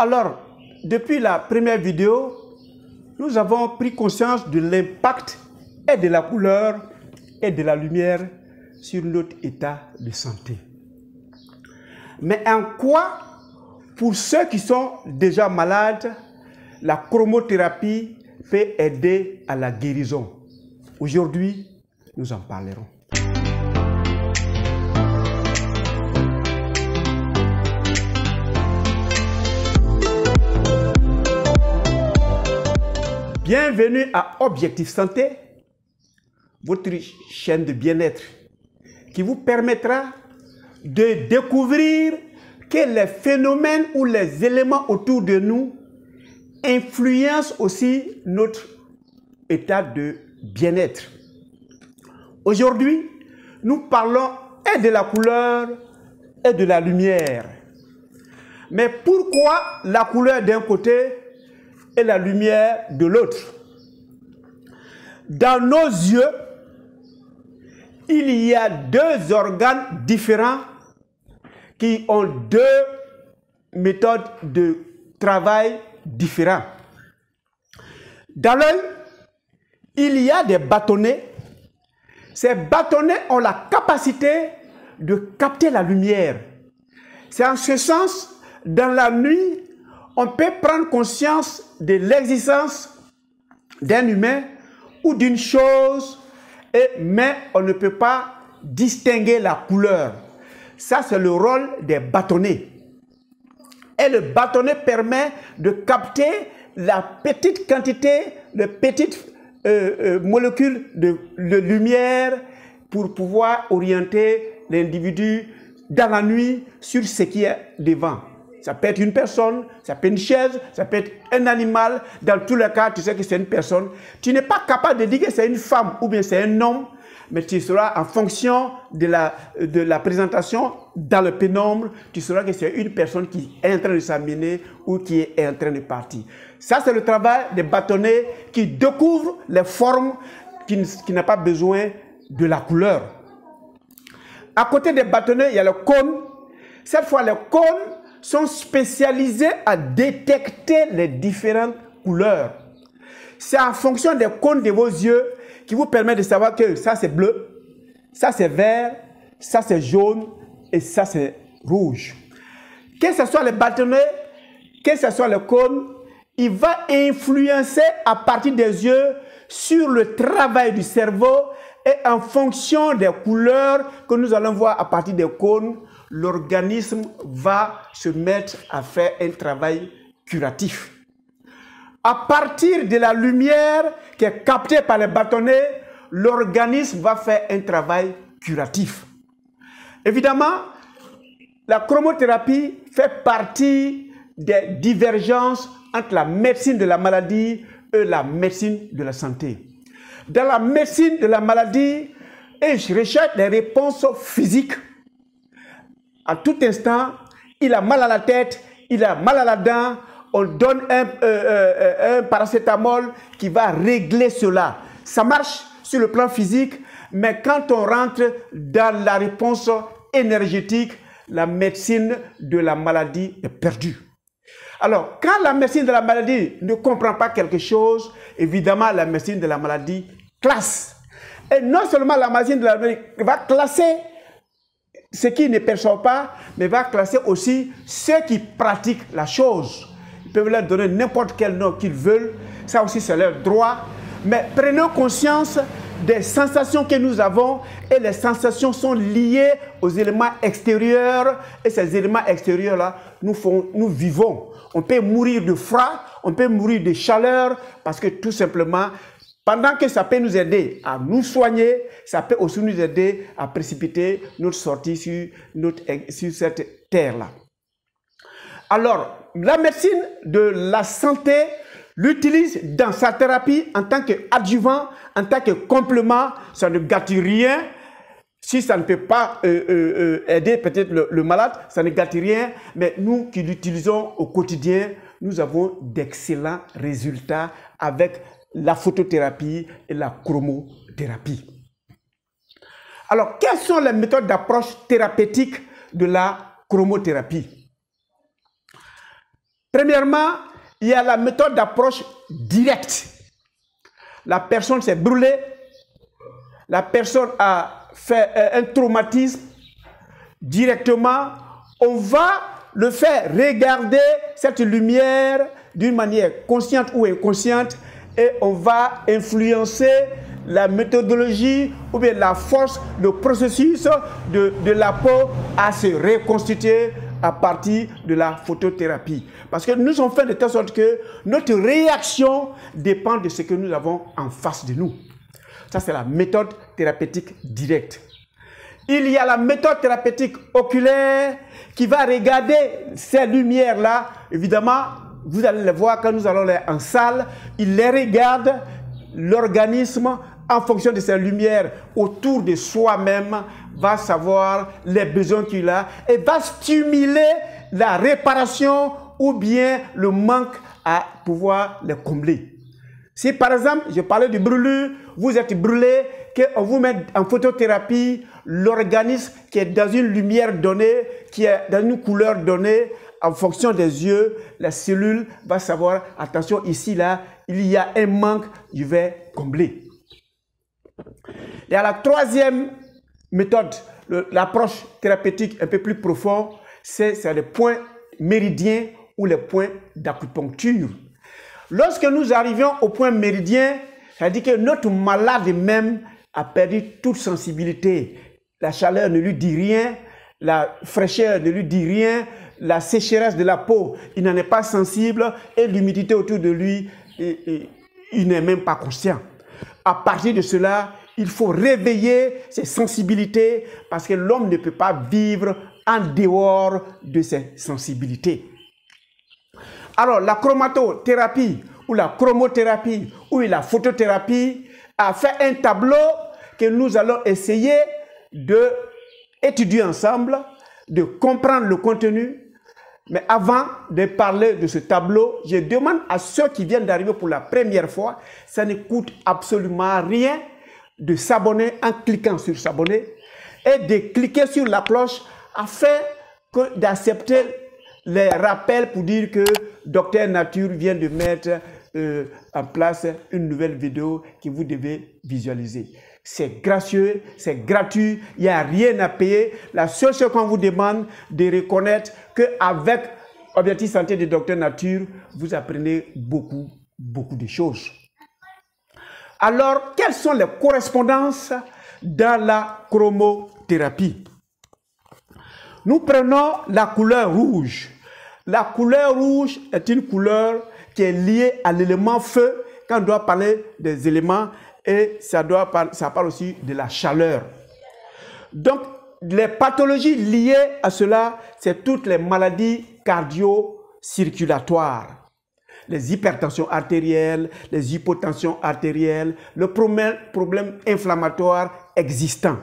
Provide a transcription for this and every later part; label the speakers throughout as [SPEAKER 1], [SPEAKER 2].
[SPEAKER 1] Alors, depuis la première vidéo, nous avons pris conscience de l'impact et de la couleur et de la lumière sur notre état de santé. Mais en quoi, pour ceux qui sont déjà malades, la chromothérapie peut aider à la guérison? Aujourd'hui, nous en parlerons. Bienvenue à Objectif Santé, votre chaîne de bien-être qui vous permettra de découvrir que les phénomènes ou les éléments autour de nous influencent aussi notre état de bien-être. Aujourd'hui, nous parlons et de la couleur et de la lumière. Mais pourquoi la couleur d'un côté et la lumière de l'autre? Dans nos yeux, il y a deux organes différents qui ont deux méthodes de travail différentes. Dans l'œil, il y a des bâtonnets. Ces bâtonnets ont la capacité de capter la lumière. C'est en ce sens, dans la nuit, on peut prendre conscience de l'existence d'un humain ou d'une chose, mais on ne peut pas distinguer la couleur. Ça, c'est le rôle des bâtonnets. Et le bâtonnet permet de capter la petite quantité, de petites molécules de lumière pour pouvoir orienter l'individu dans la nuit sur ce qui est devant. Ça peut être une personne, ça peut être une chaise, ça peut être un animal. Dans tous les cas, tu sais que c'est une personne. Tu n'es pas capable de dire que c'est une femme ou bien c'est un homme, mais tu seras en fonction de la présentation dans le pénombre, tu sauras que c'est une personne qui est en train de s'amener ou qui est en train de partir. Ça, c'est le travail des bâtonnets qui découvrent les formes qui n'ont pas besoin de la couleur. À côté des bâtonnets, il y a le cône. Cette fois, les cônes sont spécialisés à détecter les différentes couleurs. C'est en fonction des cônes de vos yeux qui vous permet de savoir que ça c'est bleu, ça c'est vert, ça c'est jaune et ça c'est rouge. Que ce soit les bâtonnets, que ce soit le cône, il va influencer à partir des yeux sur le travail du cerveau et en fonction des couleurs que nous allons voir à partir des cônes, l'organisme va se mettre à faire un travail curatif. À partir de la lumière qui est captée par les bâtonnets, l'organisme va faire un travail curatif. Évidemment, la chromothérapie fait partie des divergences entre la médecine de la maladie et la médecine de la santé. Dans la médecine de la maladie, je recherche les réponses physiques. À tout instant, il a mal à la tête, il a mal à la dent, on donne un paracétamol qui va régler cela. Ça marche sur le plan physique, mais quand on rentre dans la réponse énergétique, la médecine de la maladie est perdue. Alors, quand la médecine de la maladie ne comprend pas quelque chose, évidemment, la médecine de la maladie classe. Et non seulement la médecine de la maladie va classer ce qui ne perçoit pas, mais va classer aussi ceux qui pratiquent la chose. Ils peuvent leur donner n'importe quel nom qu'ils veulent. Ça aussi, c'est leur droit. Mais prenons conscience des sensations que nous avons et les sensations sont liées aux éléments extérieurs. Et ces éléments extérieurs-là, nous vivons. On peut mourir de froid, on peut mourir de chaleur parce que tout simplement, pendant que ça peut nous aider à nous soigner, ça peut aussi nous aider à précipiter notre sortie sur cette terre-là. Alors, la médecine de la santé l'utilise dans sa thérapie en tant qu'adjuvant, en tant que complément. Ça ne gâte rien. Si ça ne peut pas aider peut-être le malade, ça ne gâte rien. Mais nous qui l'utilisons au quotidien, nous avons d'excellents résultats avec la photothérapie et la chromothérapie. Alors, quelles sont les méthodes d'approche thérapeutique de la chromothérapie? Premièrement, il y a la méthode d'approche directe. La personne s'est brûlée, la personne a fait un traumatisme. Directement, on va le faire regarder cette lumière d'une manière consciente ou inconsciente et on va influencer la méthodologie ou bien la force, le processus de la peau à se reconstituer à partir de la photothérapie. Parce que nous sommes faits de telle sorte que notre réaction dépend de ce que nous avons en face de nous. Ça, c'est la méthode thérapeutique directe. Il y a la méthode thérapeutique oculaire qui va regarder ces lumières-là. Évidemment, vous allez les voir quand nous allons aller en salle. Il les regarde, l'organisme, en fonction de ces lumières autour de soi-même, va savoir les besoins qu'il a et va stimuler la réparation ou bien le manque à pouvoir les combler. Si par exemple, je parlais de brûlure, vous êtes brûlé, qu'on vous met en photothérapie, l'organisme qui est dans une lumière donnée, qui est dans une couleur donnée, en fonction des yeux, la cellule va savoir, attention, ici, là, il y a un manque, je vais combler. Il y a la troisième méthode, l'approche thérapeutique un peu plus profonde, c'est les points méridiens ou les points d'acupuncture. Lorsque nous arrivons au point méridien, ça veut dire que notre malade même a perdu toute sensibilité. La chaleur ne lui dit rien, la fraîcheur ne lui dit rien, la sécheresse de la peau, il n'en est pas sensible et l'humidité autour de lui, il n'est même pas conscient. À partir de cela, il faut réveiller ses sensibilités parce que l'homme ne peut pas vivre en dehors de ses sensibilités. Alors, la chromatothérapie ou la chromothérapie ou la photothérapie a fait un tableau que nous allons essayer d'étudier ensemble, de comprendre le contenu. Mais avant de parler de ce tableau, je demande à ceux qui viennent d'arriver pour la première fois, ça ne coûte absolument rien de s'abonner en cliquant sur s'abonner et de cliquer sur la cloche afin d'accepter les rappels pour dire que Docteur Nature vient de mettre en place une nouvelle vidéo que vous devez visualiser. C'est gracieux, c'est gratuit, il n'y a rien à payer. La seule chose qu'on vous demande de reconnaître qu'avec Objectif Santé de Docteur Nature, vous apprenez beaucoup de choses. Alors, quelles sont les correspondances dans la chromothérapie? Nous prenons la couleur rouge. La couleur rouge est une couleur qui est liée à l'élément feu quand on doit parler des éléments et ça parle aussi de la chaleur. Donc, les pathologies liées à cela, c'est toutes les maladies cardio-circulatoires. Les hypertensions artérielles, les hypotensions artérielles, le problème inflammatoire existant.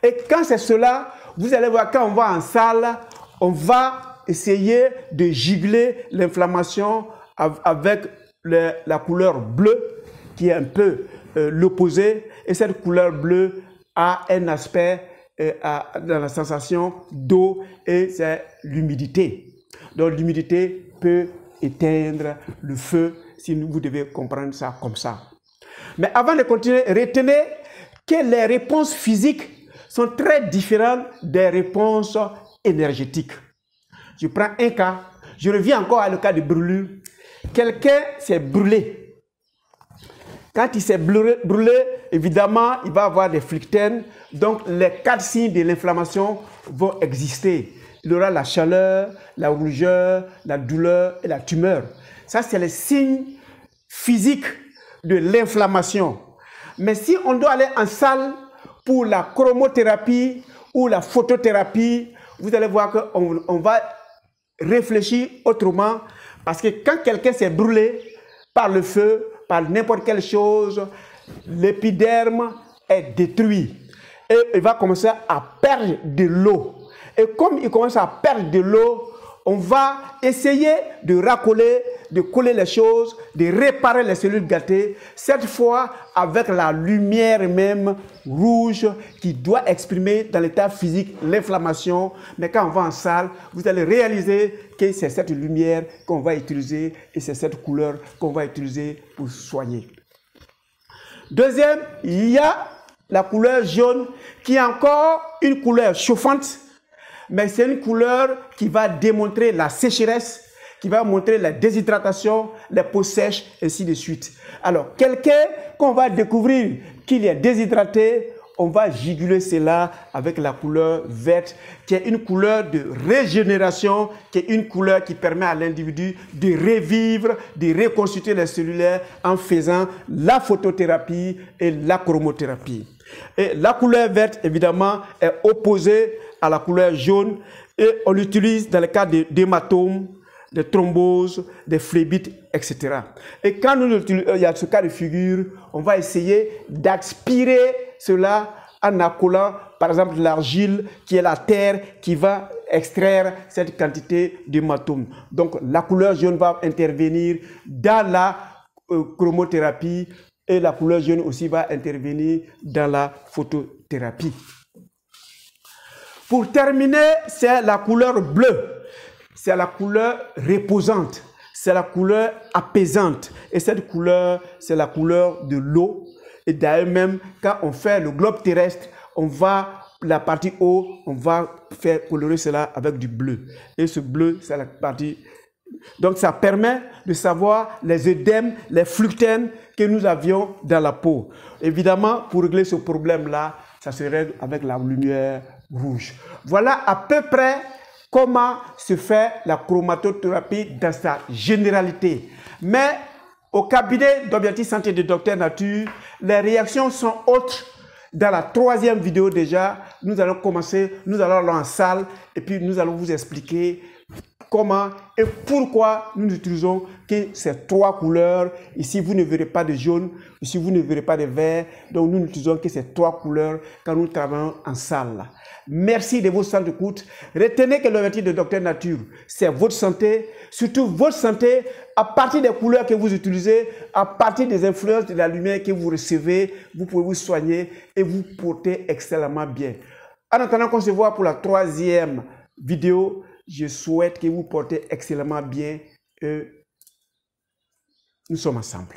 [SPEAKER 1] Et quand c'est cela, vous allez voir, quand on va en salle, on va essayer de gigler l'inflammation avec la couleur bleue, qui est un peu l'opposé. Et cette couleur bleue a un aspect dans la sensation d'eau et c'est l'humidité. Donc l'humidité peut éteindre le feu si vous devez comprendre ça comme ça. Mais avant de continuer, retenez que les réponses physiques sont très différentes des réponses énergétiques. Je prends un cas, je reviens encore à le cas de brûlure. Quelqu'un s'est brûlé. Quand il s'est brûlé, évidemment, il va avoir des flictènes. Donc, les 4 signes de l'inflammation vont exister. Il aura la chaleur, la rougeur, la douleur et la tumeur. Ça, c'est les signes physiques de l'inflammation. Mais si on doit aller en salle pour la chromothérapie ou la photothérapie, vous allez voir qu'on va réfléchir autrement. Parce que quand quelqu'un s'est brûlé par le feu, par n'importe quelle chose, l'épiderme est détruit. Et il va commencer à perdre de l'eau. Et comme il commence à perdre de l'eau, on va essayer de racoler de coller les choses, de réparer les cellules gâtées, cette fois avec la lumière même rouge qui doit exprimer dans l'état physique l'inflammation. Mais quand on va en salle, vous allez réaliser que c'est cette lumière qu'on va utiliser et c'est cette couleur qu'on va utiliser pour soigner. Deuxième, il y a la couleur jaune qui est encore une couleur chauffante, mais c'est une couleur qui va démontrer la sécheresse, qui va montrer la déshydratation, les peaux sèches, ainsi de suite. Alors, quelqu'un qu'on va découvrir qu'il est déshydraté, on va juguler cela avec la couleur verte, qui est une couleur de régénération, qui est une couleur qui permet à l'individu de revivre, de reconstituer les cellulaires en faisant la photothérapie et la chromothérapie. Et la couleur verte, évidemment, est opposée à la couleur jaune et on l'utilise dans le cas d'hématomes, des thromboses, des phlébites, etc. Et quand il y a ce cas de figure, on va essayer d'aspirer cela en accolant, par exemple, l'argile qui est la terre qui va extraire cette quantité d'hématomes. Donc, la couleur jaune va intervenir dans la chromothérapie et la couleur jaune aussi va intervenir dans la photothérapie. Pour terminer, c'est la couleur bleue. C'est la couleur reposante, c'est la couleur apaisante. Et cette couleur, c'est la couleur de l'eau. Et d'ailleurs même, quand on fait le globe terrestre, on va, la partie haut, on va faire colorer cela avec du bleu. Et ce bleu, c'est la partie... Donc ça permet de savoir les œdèmes, les fluctènes que nous avions dans la peau. Évidemment, pour régler ce problème-là, ça se règle avec la lumière rouge. Voilà à peu près comment se fait la chromatothérapie dans sa généralité. Mais au cabinet d'Objectif Santé de Dr Nature, les réactions sont autres. Dans la troisième vidéo déjà, nous allons commencer, nous allons aller en salle et puis nous allons vous expliquer comment et pourquoi nous utilisons que ces trois couleurs. Ici, vous ne verrez pas de jaune, ici, vous ne verrez pas de vert. Donc, nous n'utilisons que ces trois couleurs quand nous travaillons en salle. Merci de votre santé d'écoute. Retenez que l'objectif de Dr Nature, c'est votre santé, surtout votre santé à partir des couleurs que vous utilisez, à partir des influences de la lumière que vous recevez, vous pouvez vous soigner et vous porter excellemment bien. En attendant qu'on se voit pour la troisième vidéo, je souhaite que vous portez excellemment bien et nous sommes ensemble.